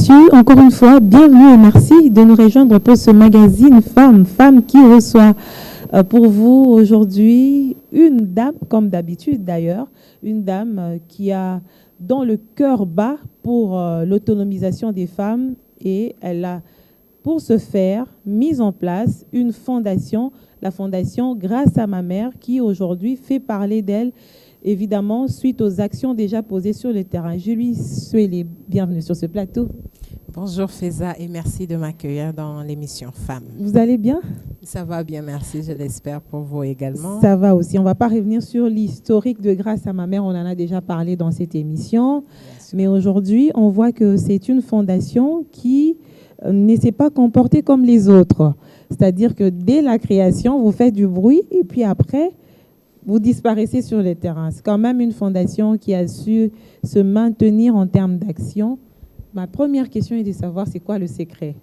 messieurs, encore une fois, bienvenue et merci de nous rejoindre pour ce magazine Femmes qui reçoit pour vous aujourd'hui une dame, comme d'habitude d'ailleurs, une dame qui a dans le cœur bas pour l'autonomisation des femmes et elle a pour ce faire mis en place une fondation, la fondation Grâce à ma mère, qui aujourd'hui fait parler d'elle évidemment, suite aux actions déjà posées sur le terrain. Je lui souhaite les bienvenus sur ce plateau. Bonjour Faiza et merci de m'accueillir dans l'émission Femmes. Vous allez bien? Ça va bien, merci, je l'espère pour vous également. Ça va aussi. On ne va pas revenir sur l'historique de Grâce à ma mère, on en a déjà parlé dans cette émission. Mais aujourd'hui, on voit que c'est une fondation qui ne s'est pas comportée comme les autres. C'est-à-dire que dès la création, vous faites du bruit et puis après, vous disparaissez sur le terrain. C'est quand même une fondation qui a su se maintenir en termes d'action. Ma première question est de savoir c'est quoi le secret?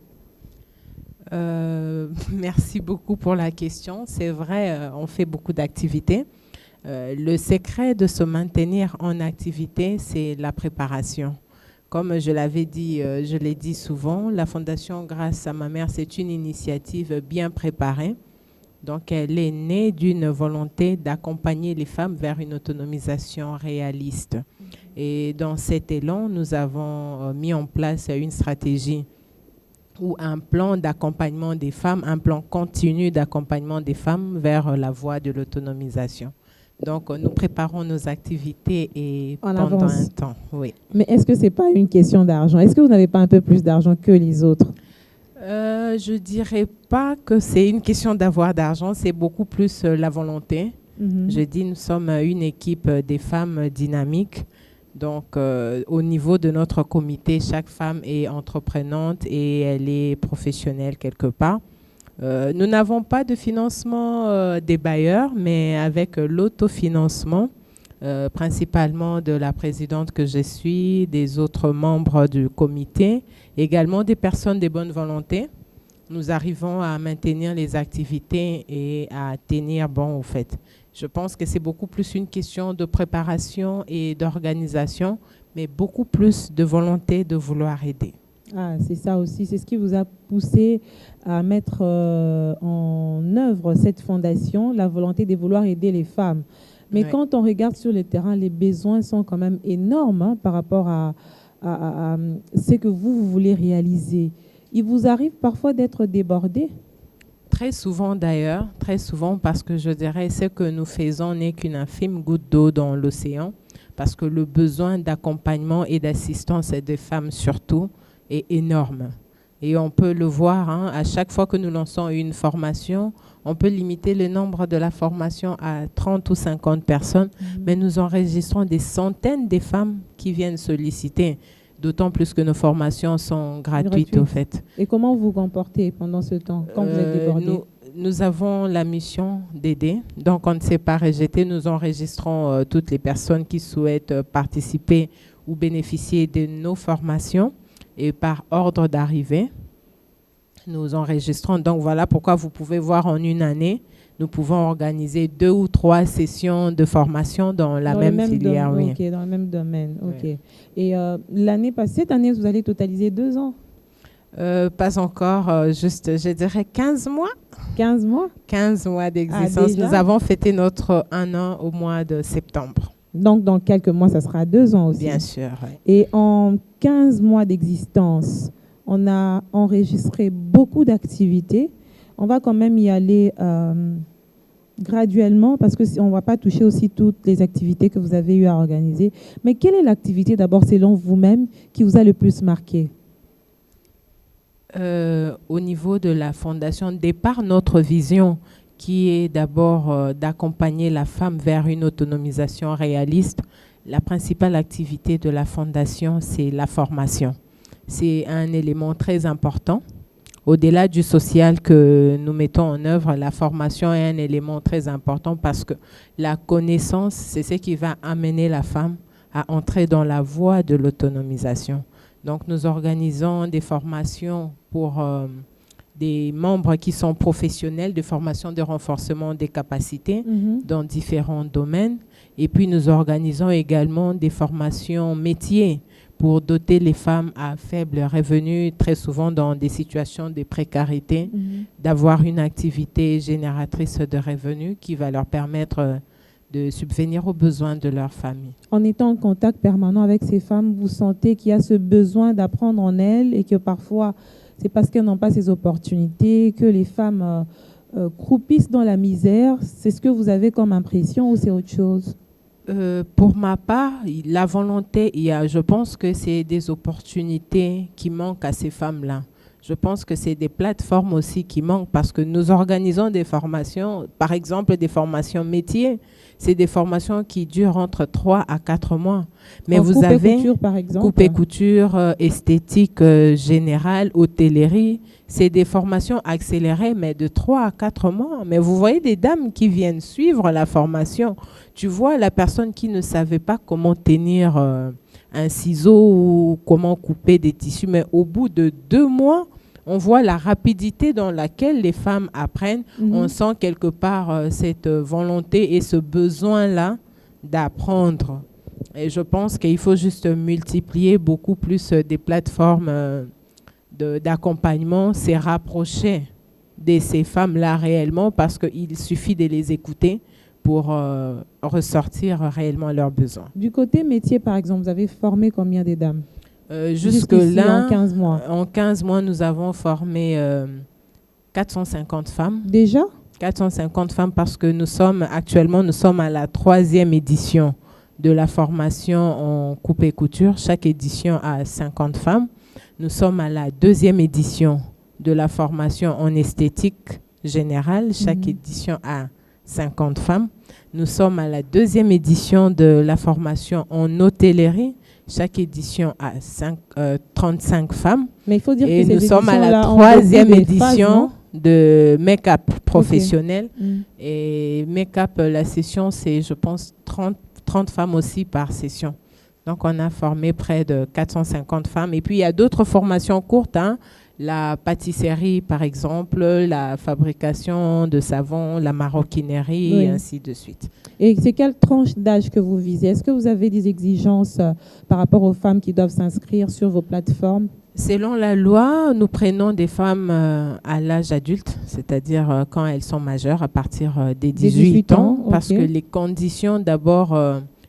Merci beaucoup pour la question. C'est vrai, on fait beaucoup d'activités. Le secret de se maintenir en activité, c'est la préparation. Comme je l'avais dit, je l'ai dit souvent, la Fondation Grâce à ma mère, c'est une initiative bien préparée. Donc, elle est née d'une volonté d'accompagner les femmes vers une autonomisation réaliste. Et dans cet élan, nous avons mis en place une stratégie ou un plan d'accompagnement des femmes, un plan continu d'accompagnement des femmes vers la voie de l'autonomisation. Donc, nous préparons nos activités et pendant un temps. Oui. Mais est-ce que ce n'est pas une question d'argent? Est-ce que vous n'avez pas un peu plus d'argent que les autres? Je ne dirais pas que c'est une question d'avoir d'argent, c'est beaucoup plus la volonté. Je dis, nous sommes une équipe des femmes dynamiques. Donc, au niveau de notre comité, chaque femme est entreprenante et elle est professionnelle quelque part. Nous n'avons pas de financement des bailleurs, mais avec l'autofinancement, principalement de la présidente que je suis, des autres membres du comité, également des personnes de bonne volonté. Nous arrivons à maintenir les activités et à tenir bon au fait. Je pense que c'est beaucoup plus une question de préparation et d'organisation, mais beaucoup plus de volonté de vouloir aider. Ah, c'est ça aussi, c'est ce qui vous a poussé à mettre en œuvre cette fondation, la volonté de vouloir aider les femmes. Mais oui, quand on regarde sur le terrain, les besoins sont quand même énormes par rapport à ce que vous voulez réaliser. Il vous arrive parfois d'être débordé? Très souvent d'ailleurs, très souvent parce que je dirais ce que nous faisons n'est qu'une infime goutte d'eau dans l'océan, parce que le besoin d'accompagnement et d'assistance des femmes surtout est énorme. Et on peut le voir, hein, à chaque fois que nous lançons une formation, on peut limiter le nombre de la formation à 30 ou 50 personnes, mais nous enregistrons des centaines de femmes qui viennent solliciter, d'autant plus que nos formations sont gratuites au fait. Et comment vous comportez pendant ce temps, quand vous êtes débordé? Nous avons la mission d'aider, donc on ne s'est pas rejeté. Nous enregistrons toutes les personnes qui souhaitent participer ou bénéficier de nos formations. Et par ordre d'arrivée, nous enregistrons. Donc, voilà pourquoi vous pouvez voir en une année, nous pouvons organiser 2 ou 3 sessions de formation dans la même filière. Oui. OK, dans le même domaine. OK. Oui. Et l'année passée, cette année, vous allez totaliser 2 ans? Pas encore, juste, je dirais 15 mois. 15 mois? 15 mois d'existence. Nous avons fêté notre 1 an au mois de septembre. Donc, dans quelques mois, ça sera 2 ans aussi. Bien sûr, oui. Et en 15 mois d'existence, on a enregistré beaucoup d'activités. On va quand même y aller graduellement parce qu'on ne va pas toucher aussi toutes les activités que vous avez eu à organiser. Mais quelle est l'activité d'abord, selon vous-même, qui vous a le plus marqué? Au niveau de la fondation, de par notre vision, qui est d'abord d'accompagner la femme vers une autonomisation réaliste, la principale activité de la fondation, c'est la formation. C'est un élément très important. Au-delà du social que nous mettons en œuvre, la formation est un élément très important parce que la connaissance, c'est ce qui va amener la femme à entrer dans la voie de l'autonomisation. Donc, nous organisons des formations pour des membres qui sont professionnels de formation de renforcement des capacités dans différents domaines. Et puis, nous organisons également des formations métiers pour doter les femmes à faible revenu, très souvent dans des situations de précarité, d'avoir une activité génératrice de revenus qui va leur permettre de subvenir aux besoins de leur famille. En étant en contact permanent avec ces femmes, vous sentez qu'il y a ce besoin d'apprendre en elles et que parfois, c'est parce qu'elles n'ont pas ces opportunités que les femmes croupissent dans la misère. C'est ce que vous avez comme impression ou c'est autre chose? Pour ma part, la volonté, je pense que c'est des opportunités qui manquent à ces femmes-là. Je pense que c'est des plateformes aussi qui manquent parce que nous organisons des formations, par exemple des formations métiers. C'est des formations qui durent entre 3 à 4 mois. Mais vous avez couture, par exemple. Coupe et couture, esthétique générale, hôtellerie. C'est des formations accélérées, mais de 3 à 4 mois. Mais vous voyez des dames qui viennent suivre la formation. Tu vois la personne qui ne savait pas comment tenir un ciseau ou comment couper des tissus. Mais au bout de 2 mois, on voit la rapidité dans laquelle les femmes apprennent. On sent quelque part cette volonté et ce besoin-là d'apprendre. Et je pense qu'il faut juste multiplier beaucoup plus des plateformes d'accompagnement, c'est rapprocher de ces femmes-là réellement parce qu'il suffit de les écouter pour ressortir réellement leurs besoins. Du côté métier, par exemple, vous avez formé combien de dames? Jusque-là, en 15 mois. En 15 mois, nous avons formé 450 femmes. Déjà? 450 femmes parce que nous sommes à la 3e édition de la formation en coupe et couture. Chaque édition a 50 femmes. Nous sommes à la 2e édition de la formation en esthétique générale. Chaque édition a 50 femmes. Nous sommes à la 2e édition de la formation en hôtellerie. Chaque édition a 35 femmes. Mais il faut dire et que nous sommes à la 3e édition de make-up professionnel. Et make-up, la session, c'est, je pense, 30 femmes aussi par session. Donc, on a formé près de 450 femmes. Et puis, il y a d'autres formations courtes, la pâtisserie, par exemple, la fabrication de savon, la maroquinerie, et ainsi de suite. Et c'est quelle tranche d'âge que vous visez? Est-ce que vous avez des exigences par rapport aux femmes qui doivent s'inscrire sur vos plateformes? Selon la loi, nous prenons des femmes à l'âge adulte, c'est-à-dire quand elles sont majeures, à partir des 18 ans, parce que les conditions d'abord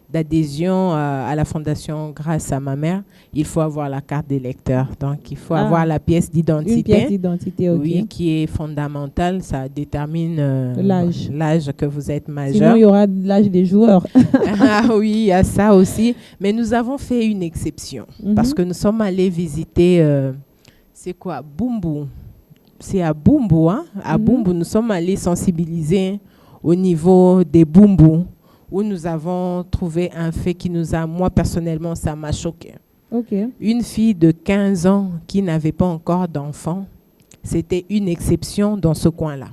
d'adhésion à la fondation grâce à ma mère, il faut avoir la carte d'électeur. Donc, il faut avoir la pièce d'identité. Une pièce d'identité, ok. Oui, qui est fondamentale. Ça détermine l'âge que vous êtes majeur. Sinon, il y aura l'âge des joueurs. Ah oui, il y a ça aussi. Mais nous avons fait une exception parce que nous sommes allés visiter, c'est quoi, Bumbu. C'est à Bumbu, hein? À Bumbu, nous sommes allés sensibiliser au niveau des Bumbu, où nous avons trouvé un fait qui nous a, moi personnellement, ça m'a choqué. Une fille de 15 ans qui n'avait pas encore d'enfant, c'était une exception dans ce coin-là.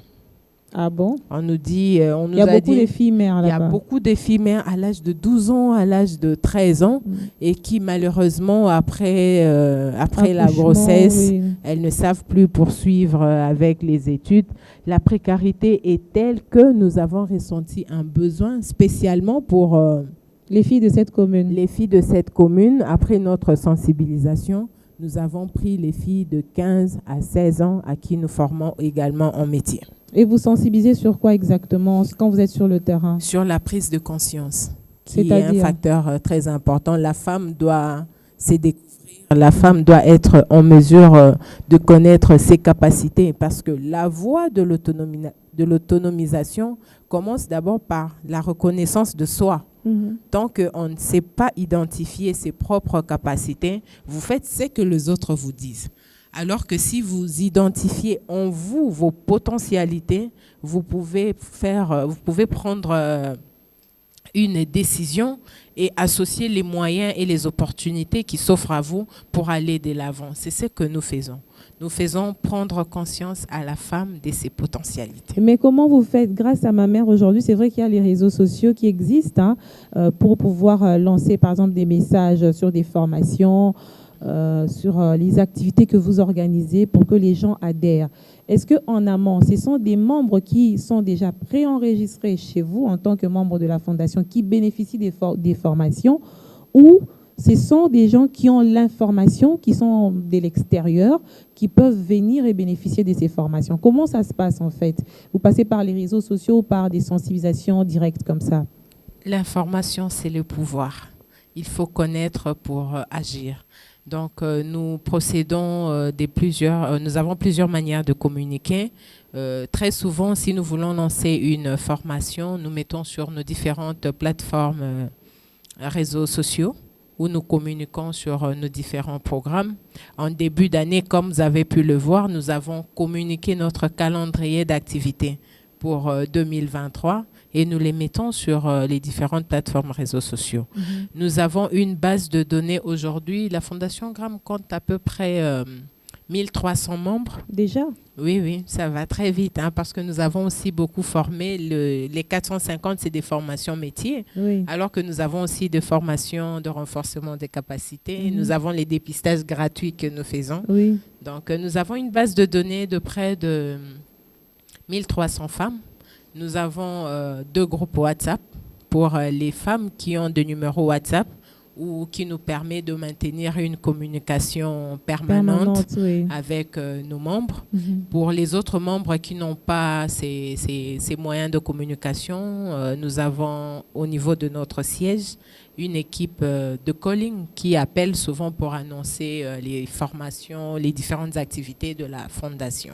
Ah bon? On nous dit, il y a beaucoup de filles mères là-bas. Il y a beaucoup de filles mères à l'âge de 12 ans, à l'âge de 13 ans, et qui malheureusement, après la grossesse, elles ne savent plus poursuivre avec les études. La précarité est telle que nous avons ressenti un besoin spécialement pour les filles de cette commune. Les filles de cette commune, après notre sensibilisation, nous avons pris les filles de 15 à 16 ans à qui nous formons également en métier. Et vous sensibilisez sur quoi exactement quand vous êtes sur le terrain? Sur la prise de conscience, qui est un facteur très important. La femme doit se découvrir, la femme doit être en mesure de connaître ses capacités parce que la voie de l'autonomisation commence d'abord par la reconnaissance de soi. Tant qu'on ne sait pas identifier ses propres capacités, vous faites ce que les autres vous disent. Alors que si vous identifiez en vous vos potentialités, vous pouvez prendre une décision et associer les moyens et les opportunités qui s'offrent à vous pour aller de l'avant. C'est ce que nous faisons. Nous faisons prendre conscience à la femme de ses potentialités. Mais comment vous faites? Grâce à ma mère aujourd'hui, c'est vrai qu'il y a les réseaux sociaux qui existent pour pouvoir lancer par exemple des messages sur des formations, sur les activités que vous organisez pour que les gens adhèrent. Est-ce qu'en amont, ce sont des membres qui sont déjà préenregistrés chez vous en tant que membres de la Fondation qui bénéficient des formations ou ce sont des gens qui ont l'information, qui sont de l'extérieur, qui peuvent venir et bénéficier de ces formations. Comment ça se passe en fait? Vous passez par les réseaux sociaux ou par des sensibilisations directes comme ça? L'information, c'est le pouvoir. Il faut connaître pour agir. Donc, nous procédons nous avons plusieurs manières de communiquer. Très souvent, si nous voulons lancer une formation, nous mettons sur nos différentes plateformes réseaux sociaux où nous communiquons sur nos différents programmes. En début d'année, comme vous avez pu le voir, nous avons communiqué notre calendrier d'activités pour 2023 et nous les mettons sur les différentes plateformes réseaux sociaux. Nous avons une base de données aujourd'hui. La Fondation Gram compte à peu près 1300 membres. Déjà? Oui, ça va très vite parce que nous avons aussi beaucoup formé. Les 450, c'est des formations métiers, alors que nous avons aussi des formations de renforcement des capacités. Nous avons les dépistages gratuits que nous faisons. Donc, nous avons une base de données de près de 1300 femmes. Nous avons 2 groupes WhatsApp pour les femmes qui ont des numéros WhatsApp ou qui nous permet de maintenir une communication permanente avec nos membres. Pour les autres membres qui n'ont pas ces moyens de communication, nous avons au niveau de notre siège une équipe de calling qui appelle souvent pour annoncer les formations, les différentes activités de la Fondation.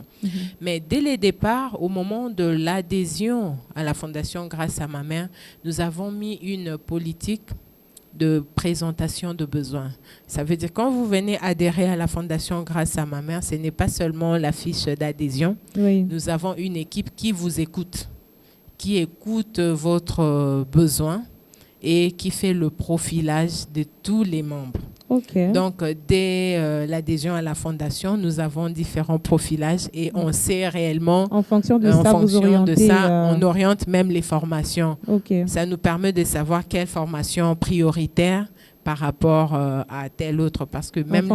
Mais dès le départ, au moment de l'adhésion à la Fondation Grâce à ma mère, nous avons mis une politique de présentation de besoins. Ça veut dire quand vous venez adhérer à la Fondation Grâce à ma mère, ce n'est pas seulement la fiche d'adhésion. Nous avons une équipe qui vous écoute, qui écoute votre besoin et qui fait le profilage de tous les membres. Donc, dès l'adhésion à la Fondation, nous avons différents profilages et on sait réellement, en fonction de ça, on oriente même les formations. Ça nous permet de savoir quelle formation prioritaire par rapport à telle autre, parce que même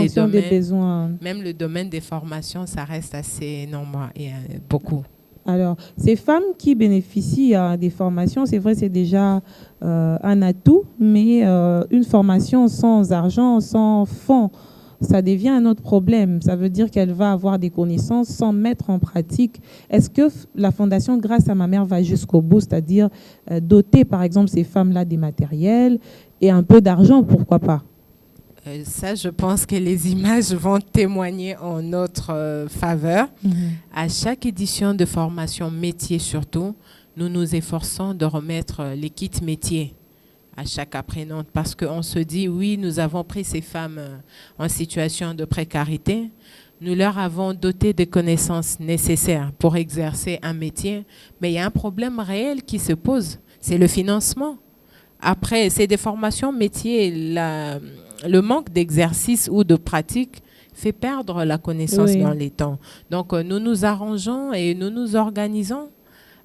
le domaine des formations, ça reste assez nombreux et beaucoup. Alors, ces femmes qui bénéficient des formations, c'est vrai, c'est déjà un atout, mais une formation sans argent, sans fonds, ça devient un autre problème. Ça veut dire qu'elle va avoir des connaissances sans mettre en pratique. Est-ce que la Fondation Grâce à ma mère va jusqu'au bout, c'est-à-dire doter, par exemple, ces femmes-là des matériels et un peu d'argent, pourquoi pas? Ça, je pense que les images vont témoigner en notre faveur. À chaque édition de formation métier surtout, nous nous efforçons de remettre les kits métiers à chaque apprenante parce qu'on se dit, oui, nous avons pris ces femmes en situation de précarité. Nous leur avons doté des connaissances nécessaires pour exercer un métier, mais il y a un problème réel qui se pose, c'est le financement. Après, c'est des formations métiers, le manque d'exercice ou de pratique fait perdre la connaissance dans les temps. Donc, nous nous arrangeons et nous nous organisons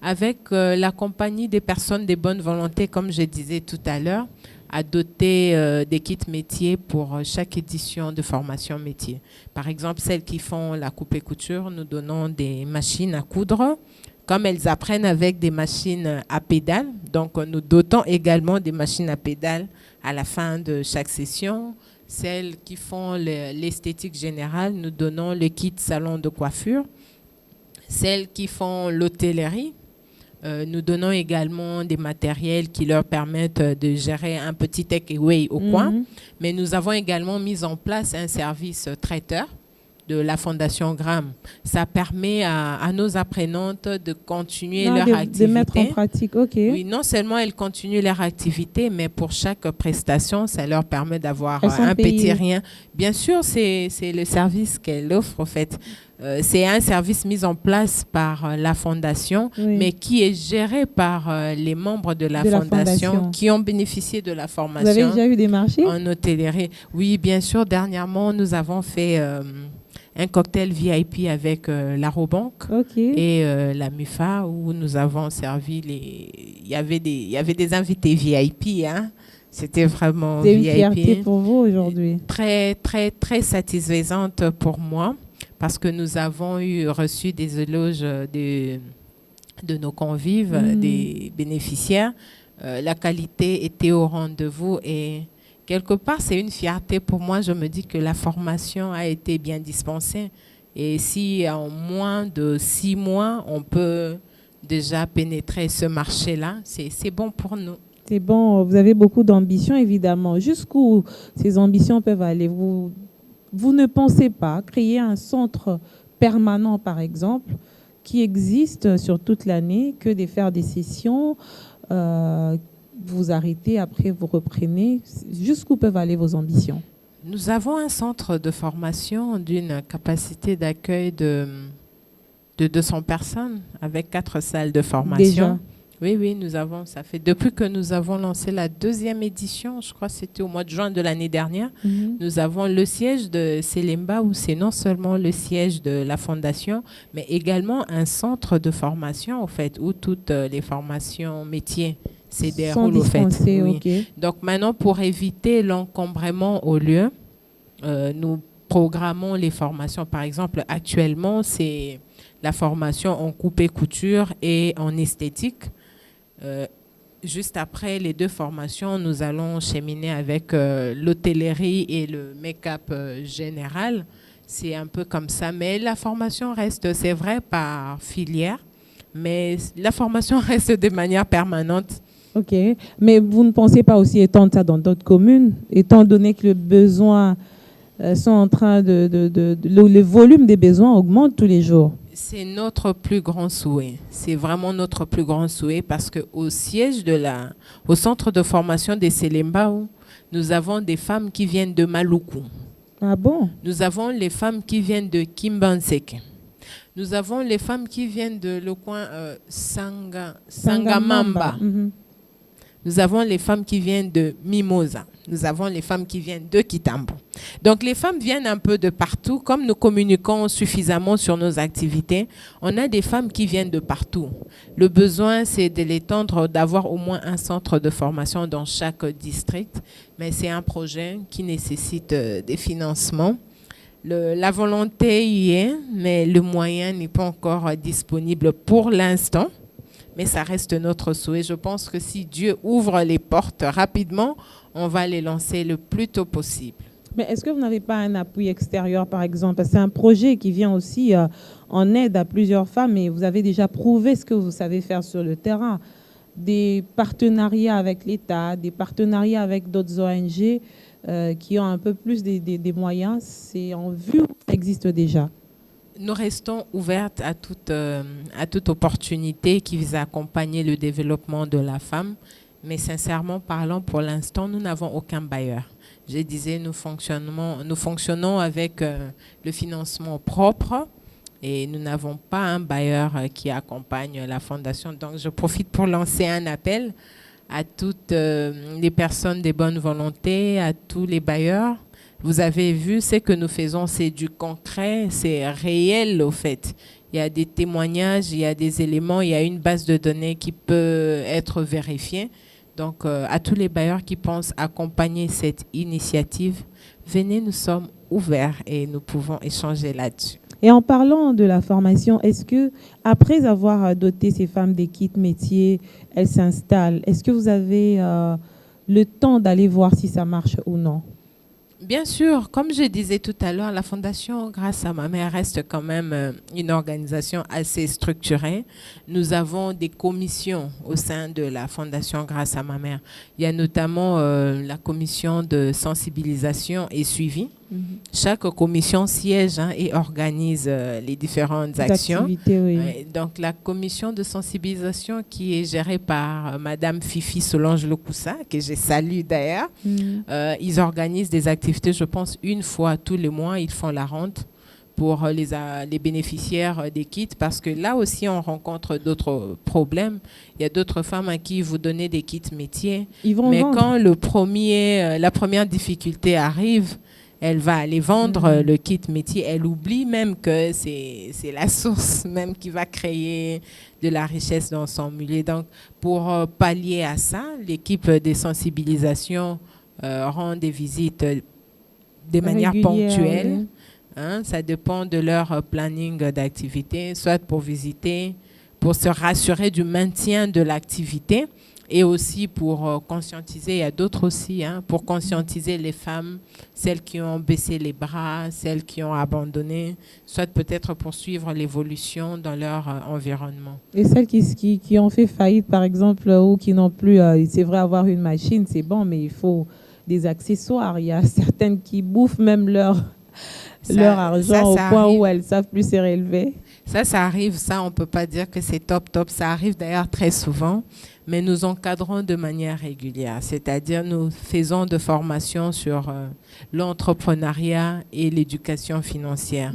avec la compagnie des personnes de bonne volonté, comme je disais tout à l'heure, à doter des kits métiers pour chaque édition de formation métier. Par exemple, celles qui font la coupe et couture, nous donnons des machines à coudre. Comme elles apprennent avec des machines à pédales, donc nous dotons également des machines à pédales à la fin de chaque session. Celles qui font l'esthétique générale, nous donnons le kit salon de coiffure. Celles qui font l'hôtellerie, nous donnons également des matériels qui leur permettent de gérer un petit take-away au coin. Mais nous avons également mis en place un service traiteur de la Fondation Gram. Ça permet à nos apprenantes de continuer leur activité. De mettre en pratique, Oui, non seulement elles continuent leur activité, mais pour chaque prestation, ça leur permet d'avoir un petit rien. Bien sûr, c'est le service qu'elle offre, en fait. C'est un service mis en place par la Fondation, mais qui est géré par les membres de la Fondation qui ont bénéficié de la formation. Vous avez déjà eu des marchés? En hôtellerie. Oui, bien sûr. Dernièrement, nous avons fait un cocktail VIP avec la Robank et la MUFA où nous avons servi il y avait des invités VIP, hein. C'était vraiment VIP. C'est une fierté pour vous aujourd'hui. Très, très, très satisfaisante pour moi parce que nous avons reçu des éloges de nos convives, des bénéficiaires. La qualité était au rendez-vous et quelque part, c'est une fierté pour moi. Je me dis que la formation a été bien dispensée. Et si en moins de 6 mois, on peut déjà pénétrer ce marché-là, c'est bon pour nous. C'est bon, vous avez beaucoup d'ambition, évidemment. Jusqu'où ces ambitions peuvent aller? Vous ne pensez pas créer un centre permanent, par exemple, qui existe sur toute l'année, que de faire des sessions, vous arrêtez, après vous reprenez. Jusqu'où peuvent aller vos ambitions? Nous avons un centre de formation d'une capacité d'accueil de 200 personnes avec 4 salles de formation. Déjà? Oui, nous avons, ça fait depuis que nous avons lancé la 2e édition, je crois que c'était au mois de juin de l'année dernière, nous avons le siège de Selemba où c'est non seulement le siège de la fondation, mais également un centre de formation, au fait, où toutes les formations métiers se déroulent, au fait. Oui. Okay. Donc maintenant, pour éviter l'encombrement au lieu, nous programmons les formations. Par exemple, actuellement, c'est la formation en coupe et couture et en esthétique. Juste après les 2 formations, nous allons cheminer avec l'hôtellerie et le make-up général. C'est un peu comme ça. Mais la formation reste, c'est vrai, par filière, mais la formation reste de manière permanente. OK. Mais vous ne pensez pas aussi étendre ça dans d'autres communes, étant donné que les besoins sont en train le volume des besoins augmente tous les jours? C'est notre plus grand souhait. C'est vraiment notre plus grand souhait parce qu'au siège au centre de formation de Selemba, nous avons des femmes qui viennent de Maluku. Ah bon? Nous avons les femmes qui viennent de Kimbanseke. Nous avons les femmes qui viennent de le coin Sangamamba. Nous avons les femmes qui viennent de Mimosa. Nous avons les femmes qui viennent de Kitambo. Donc, les femmes viennent un peu de partout. Comme nous communiquons suffisamment sur nos activités, on a des femmes qui viennent de partout. Le besoin, c'est de l'étendre, d'avoir au moins un centre de formation dans chaque district. Mais c'est un projet qui nécessite des financements. La volonté y est, mais le moyen n'est pas encore disponible pour l'instant. Mais ça reste notre souhait. Je pense que si Dieu ouvre les portes rapidement, on va les lancer le plus tôt possible. Mais est-ce que vous n'avez pas un appui extérieur, par exemple? C'est un projet qui vient aussi en aide à plusieurs femmes et vous avez déjà prouvé ce que vous savez faire sur le terrain. Des partenariats avec l'État, des partenariats avec d'autres ONG qui ont un peu plus des moyens, c'est en vue, ça existe déjà. Nous restons ouvertes à toute opportunité qui vise à accompagner le développement de la femme. Mais sincèrement parlant, pour l'instant, nous n'avons aucun bailleur. Je disais, nous fonctionnons avec le financement propre et nous n'avons pas un bailleur qui accompagne la fondation. Donc, je profite pour lancer un appel à toutes les personnes de bonne volonté, à tous les bailleurs. Vous avez vu, ce que nous faisons, c'est du concret, c'est réel au fait. Il y a des témoignages, il y a des éléments, il y a une base de données qui peut être vérifiée. Donc, à tous les bailleurs qui pensent accompagner cette initiative, venez, nous sommes ouverts et nous pouvons échanger là-dessus. Et en parlant de la formation, est-ce que, après avoir doté ces femmes des kits métiers, elles s'installent, est-ce que vous avez le temps d'aller voir si ça marche ou non? Bien sûr, comme je disais tout à l'heure, la Fondation Grâce à ma mère reste quand même une organisation assez structurée. Nous avons des commissions au sein de la Fondation Grâce à ma mère. Il y a notamment la commission de sensibilisation et suivi. Chaque commission siège et organise les différentes actions. Oui. Donc, la commission de sensibilisation qui est gérée par Madame Fifi Solange Lokoussa, que je salue d'ailleurs, ils organisent des activités, je pense, une fois tous les mois. Ils font la rente pour les bénéficiaires des kits parce que là aussi, on rencontre d'autres problèmes. Il y a d'autres femmes à qui vous donnez des kits métiers. Mais vendre. Quand la première difficulté arrive, elle va aller vendre le kit métier. Elle oublie même que c'est la source même qui va créer de la richesse dans son milieu. Donc, pour pallier à ça, l'équipe des sensibilisations rend des visites de manière ponctuelle. Oui. Ça dépend de leur planning d'activité, soit pour visiter, pour se rassurer du maintien de l'activité. Et aussi pour conscientiser, il y a d'autres aussi, pour conscientiser les femmes, celles qui ont baissé les bras, celles qui ont abandonné, soit peut-être poursuivre l'évolution dans leur environnement. Et celles qui ont fait faillite, par exemple, ou qui n'ont plus, c'est vrai, avoir une machine, c'est bon, mais il faut des accessoires. Il y a certaines qui bouffent même leur argent au point où elles ne savent plus se relever. Ça arrive, ça, on ne peut pas dire que c'est top. Ça arrive d'ailleurs très souvent, mais nous encadrons de manière régulière. C'est-à-dire, nous faisons de formations sur l'entrepreneuriat et l'éducation financière.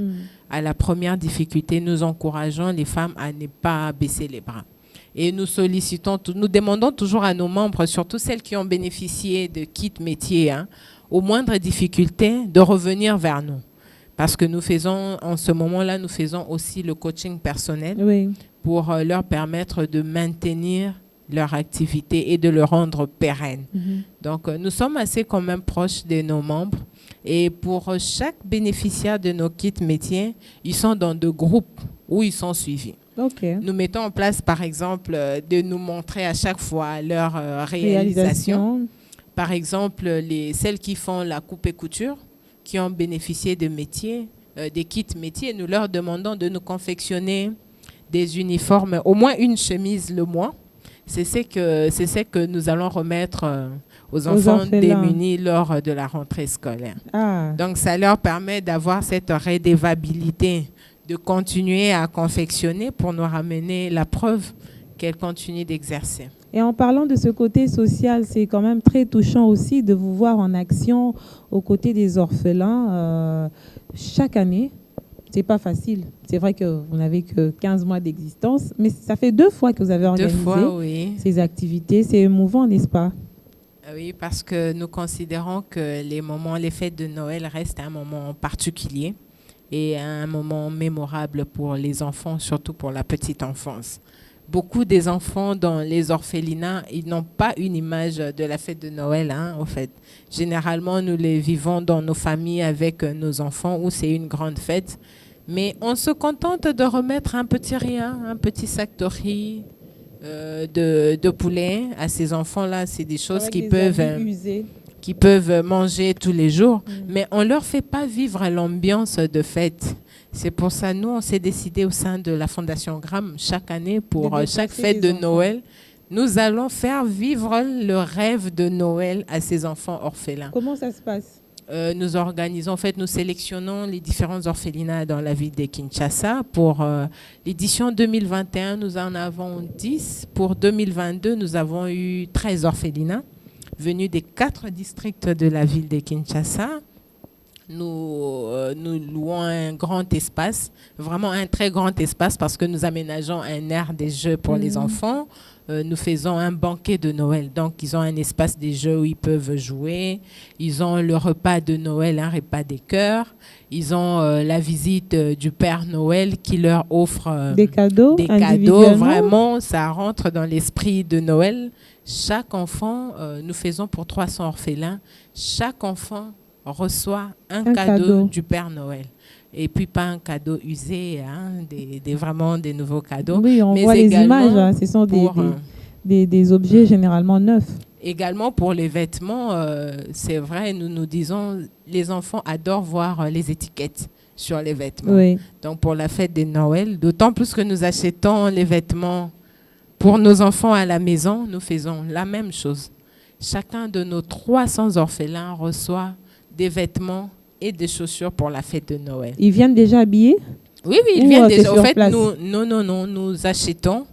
À la première difficulté, nous encourageons les femmes à ne pas baisser les bras. Et nous nous demandons toujours à nos membres, surtout celles qui ont bénéficié de kits métiers, aux moindres difficultés, de revenir vers nous. Parce que nous faisons, en ce moment-là, nous faisons aussi le coaching personnel pour leur permettre de maintenir leur activité et de le rendre pérenne. Donc, nous sommes assez quand même proches de nos membres. Et pour chaque bénéficiaire de nos kits métiers, ils sont dans des groupes où ils sont suivis. Nous mettons en place, par exemple, de nous montrer à chaque fois leur réalisation. Par exemple, celles qui font la coupe et couture, qui ont bénéficié de métiers, des kits métiers, nous leur demandons de nous confectionner des uniformes, au moins une chemise le mois. C'est ce que nous allons remettre aux enfants démunis lors de la rentrée scolaire. Donc, ça leur permet d'avoir cette redevabilité, de continuer à confectionner pour nous ramener la preuve qu'elles continuent d'exercer. Et en parlant de ce côté social, c'est quand même très touchant aussi de vous voir en action aux côtés des orphelins chaque année. C'est pas facile. C'est vrai que vous n'avez que 15 mois d'existence, mais ça fait 2 fois que vous avez organisé ces activités. C'est émouvant, n'est-ce pas? Oui, parce que nous considérons que les fêtes de Noël restent un moment particulier et un moment mémorable pour les enfants, surtout pour la petite enfance. Beaucoup des enfants dans les orphelinats, ils n'ont pas une image de la fête de Noël, en fait. Généralement, nous les vivons dans nos familles avec nos enfants où c'est une grande fête. Mais on se contente de remettre un petit rien, un petit sac de riz, de poulet à ces enfants-là. C'est des choses qu'ils peuvent manger tous les jours. Mais on ne leur fait pas vivre l'ambiance de fête. C'est pour ça, nous, on s'est décidé au sein de la Fondation Gram, chaque année, pour chaque fête de Noël, nous allons faire vivre le rêve de Noël à ces enfants orphelins. Comment ça se passe? Nous organisons, en fait, nous sélectionnons les différents orphelinats dans la ville de Kinshasa. Pour l'édition 2021, nous en avons 10. Pour 2022, nous avons eu 13 orphelinats venus des 4 districts de la ville de Kinshasa. Nous louons un grand espace, vraiment un très grand espace parce que nous aménageons un aire des jeux pour les enfants. Nous faisons un banquet de Noël. Donc, ils ont un espace des jeux où ils peuvent jouer. Ils ont le repas de Noël, un repas des cœurs. Ils ont la visite du Père Noël qui leur offre des cadeaux. Vraiment, ça rentre dans l'esprit de Noël. Chaque enfant, nous faisons pour 300 orphelins. Chaque enfant reçoit un cadeau du Père Noël. Et puis pas un cadeau usé, vraiment des nouveaux cadeaux. Oui, on voit les images, ce sont des objets généralement neufs. Également pour les vêtements, c'est vrai, nous disons, les enfants adorent voir les étiquettes sur les vêtements. Oui. Donc pour la fête de Noël, d'autant plus que nous achetons les vêtements pour nos enfants à la maison, nous faisons la même chose. Chacun de nos 300 orphelins reçoit des vêtements et des chaussures pour la fête de Noël. Ils viennent déjà habillés? Oui, ils viennent déjà. En fait, nous achetons.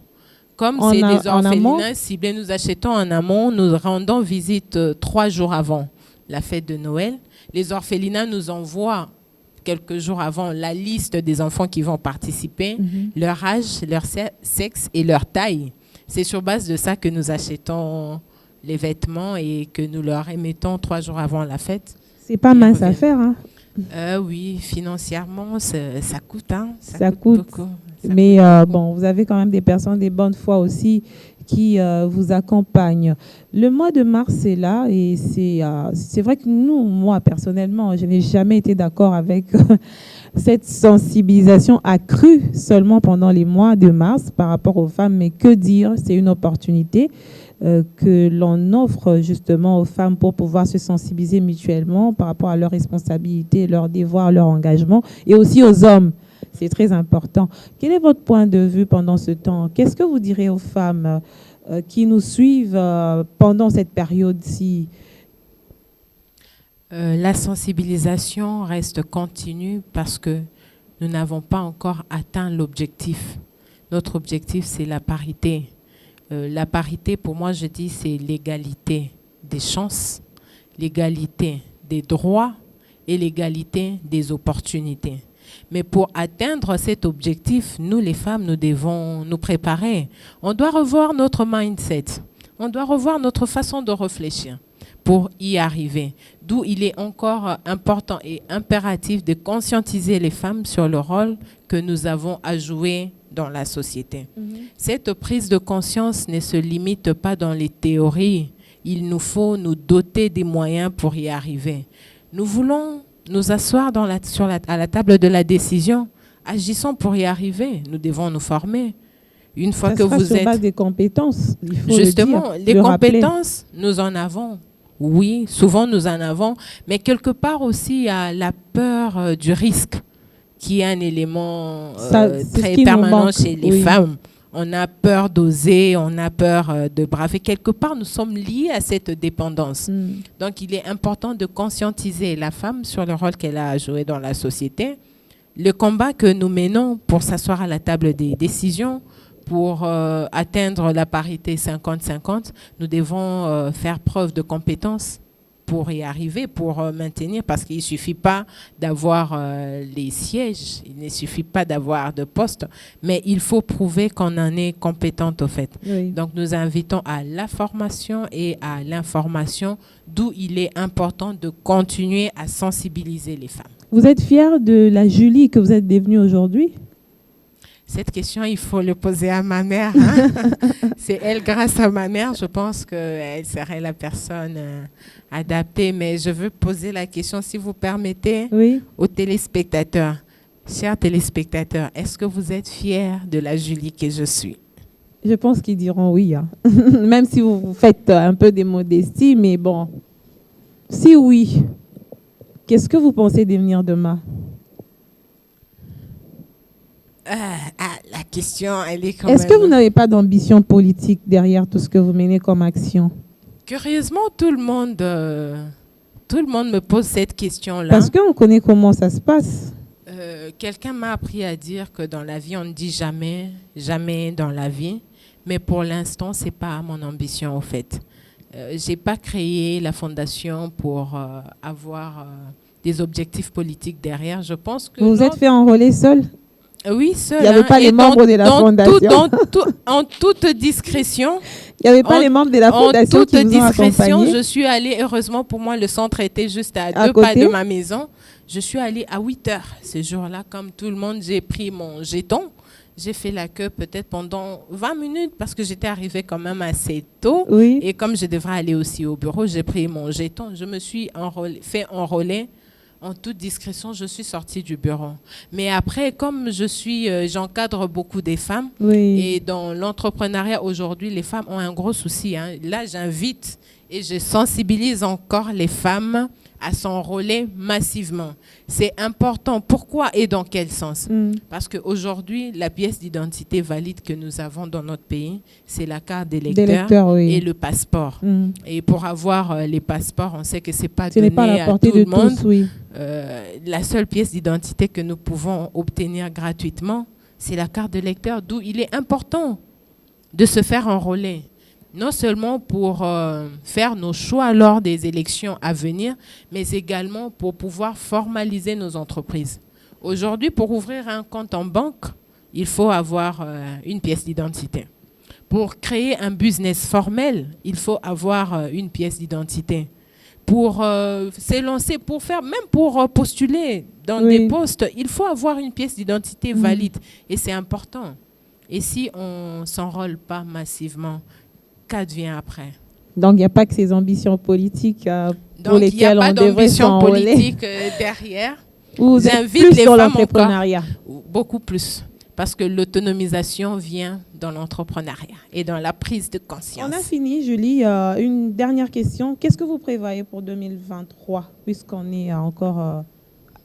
Comme c'est des orphelinats ciblés, nous achetons en amont. Nous rendons visite 3 jours avant la fête de Noël. Les orphelinats nous envoient quelques jours avant la liste des enfants qui vont participer, leur âge, leur sexe et leur taille. C'est sur base de ça que nous achetons les vêtements et que nous leur émettons 3 jours avant la fête. C'est pas mince à faire, Oui, financièrement, ça coûte. Ça coûte beaucoup. Mais bon, vous avez quand même des personnes, des bonnes foi aussi, qui vous accompagnent. Le mois de mars est là et c'est vrai que moi personnellement, je n'ai jamais été d'accord avec cette sensibilisation accrue seulement pendant les mois de mars par rapport aux femmes. Mais que dire, c'est une opportunité. que l'on offre justement aux femmes pour pouvoir se sensibiliser mutuellement par rapport à leurs responsabilités, leurs devoirs, leur engagement, et aussi aux hommes. C'est très important. Quel est votre point de vue pendant ce temps? Qu'est-ce que vous direz aux femmes qui nous suivent pendant cette période-ci? La sensibilisation reste continue parce que nous n'avons pas encore atteint l'objectif. Notre objectif, c'est la parité. La parité, pour moi, je dis, c'est l'égalité des chances, l'égalité des droits et l'égalité des opportunités. Mais pour atteindre cet objectif, nous, les femmes, nous devons nous préparer. On doit revoir notre mindset. On doit revoir notre façon de réfléchir pour y arriver. D'où il est encore important et impératif de conscientiser les femmes sur le rôle que nous avons à jouer dans la société. Cette prise de conscience ne se limite pas dans les théories. Il nous faut nous doter des moyens pour y arriver. Nous voulons nous asseoir à la table de la décision. Agissons pour y arriver. Nous devons nous former. Une fois que vous êtes... base des compétences, il faut justement, le dire, les le compétences, nous en avons. Oui, souvent nous en avons. Mais quelque part aussi, il y a la peur du risque, qui est un élément très permanent chez les femmes. On a peur d'oser, on a peur de braver. Quelque part, nous sommes liés à cette dépendance. Donc, il est important de conscientiser la femme sur le rôle qu'elle a à jouer dans la société. Le combat que nous menons pour s'asseoir à la table des décisions, pour atteindre la parité 50-50, nous devons faire preuve de compétence pour y arriver, pour maintenir, parce qu'il ne suffit pas d'avoir les sièges, il ne suffit pas d'avoir de postes, mais il faut prouver qu'on en est compétente au fait. Oui. Donc nous invitons à la formation et à l'information, d'où il est important de continuer à sensibiliser les femmes. Vous êtes fière de la Julie que vous êtes devenue aujourd'hui? Cette question, il faut le poser à ma mère. Hein? C'est elle, grâce à ma mère, je pense qu'elle serait la personne adaptée. Mais je veux poser la question, si vous permettez, aux téléspectateurs. Chers téléspectateurs, est-ce que vous êtes fiers de la Julie que je suis? Je pense qu'ils diront oui. Hein. Même si vous faites un peu de modestie, mais bon. Si oui, qu'est-ce que vous pensez devenir demain? La question, elle est quand Est-ce que vous n'avez pas d'ambition politique derrière tout ce que vous menez comme action? Curieusement, tout le monde me pose cette question-là. Parce qu'on connaît comment ça se passe. Quelqu'un m'a appris à dire que dans la vie, on ne dit jamais, jamais dans la vie. Mais pour l'instant, ce n'est pas mon ambition, au fait. Je n'ai pas créé la fondation pour avoir des objectifs politiques derrière. Je pense que vous vous êtes fait enrôler seul? Oui, seul. Il n'y avait pas les membres de la fondation. En toute discrétion. Il n'y avait pas les membres de la fondation qui vous ont accompagné. Je suis allée, heureusement pour moi, le centre était juste à 2 pas de ma maison. Je suis allée à 8 heures. Ce jour-là, comme tout le monde, j'ai pris mon jeton. J'ai fait la queue peut-être pendant 20 minutes parce que j'étais arrivée quand même assez tôt. Oui. Et comme je devrais aller aussi au bureau, j'ai pris mon jeton. Je me suis fait enrôler. En toute discrétion, je suis sortie du bureau. Mais après, comme j'encadre beaucoup des femmes, et dans l'entrepreneuriat aujourd'hui, les femmes ont un gros souci. Hein. Là, j'invite et je sensibilise encore les femmes à s'enrôler massivement. C'est important. Pourquoi et dans quel sens? Parce qu'aujourd'hui, la pièce d'identité valide que nous avons dans notre pays, c'est la carte d'électeur et le passeport. Et pour avoir les passeports, on sait que ce n'est pas donné à tout le monde. La seule pièce d'identité que nous pouvons obtenir gratuitement, c'est la carte d'électeur, d'où il est important de se faire enrôler. Non seulement pour faire nos choix lors des élections à venir, mais également pour pouvoir formaliser nos entreprises. Aujourd'hui, pour ouvrir un compte en banque, il faut avoir une pièce d'identité. Pour créer un business formel, il faut avoir une pièce d'identité. Pour s'élancer, même pour postuler dans des postes, il faut avoir une pièce d'identité valide. Et c'est important. Et si on ne s'enrôle pas massivement, qu'advient après? Donc, il n'y a pas que ces ambitions politiques pour lesquelles on devrait s'enrôler. Donc, il n'y a pas d'ambition politique derrière. J'invite les femmes encore, beaucoup plus. parce que l'autonomisation vient dans l'entrepreneuriat et dans la prise de conscience. On a fini, Julie. Une dernière question. Qu'est-ce que vous prévoyez pour 2023, puisqu'on est encore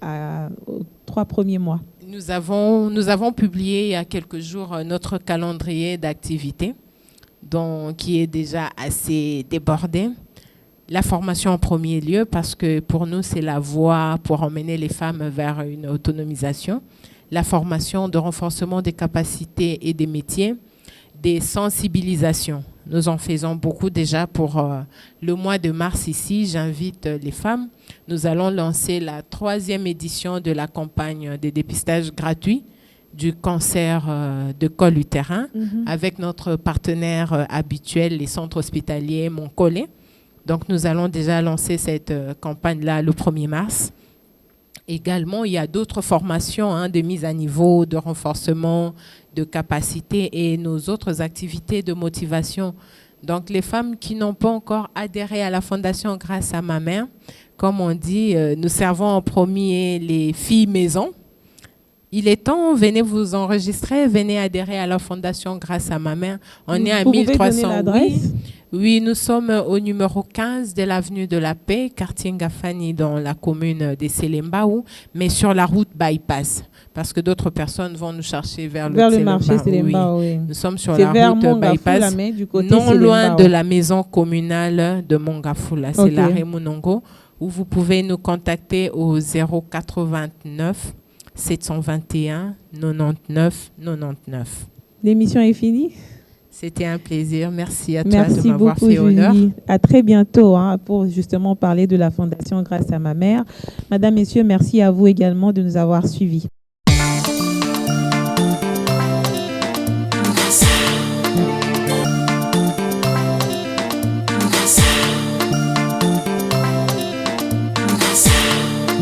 aux 3 premiers mois? Nous avons publié il y a quelques jours notre calendrier d'activités, qui est déjà assez débordé. La formation en premier lieu, parce que pour nous, c'est la voie pour emmener les femmes vers une autonomisation. La formation de renforcement des capacités et des métiers, des sensibilisations. Nous en faisons beaucoup déjà pour le mois de mars ici. J'invite les femmes. Nous allons lancer la 3e édition de la campagne de dépistage gratuit du cancer de col utérin avec notre partenaire habituel, les centres hospitaliers Montcollet. Donc, nous allons déjà lancer cette campagne-là le 1er mars. Également, il y a d'autres formations de mise à niveau, de renforcement de capacité et nos autres activités de motivation. Donc, les femmes qui n'ont pas encore adhéré à la Fondation Grâce à ma mère, comme on dit, nous servons en premier les filles maison. Il est temps, venez vous enregistrer, venez adhérer à la Fondation Grâce à ma mère. On est à 1300. Oui, nous sommes au numéro 15 de l'avenue de la Paix, quartier Ngafani, dans la commune de Selembaou, mais sur la route bypass, parce que d'autres personnes vont nous chercher vers le marché Selembaou. Oui. Nous sommes sur la route bypass, non loin de la maison communale de Mongafula, c'est l'arrêt Munongo, où vous pouvez nous contacter au 089 721 99 99. L'émission est finie. C'était un plaisir. Merci à toi de m'avoir beaucoup, fait honneur. Julie. À très bientôt pour justement parler de la Fondation Grâce à ma mère. Madame, Messieurs, merci à vous également de nous avoir suivis.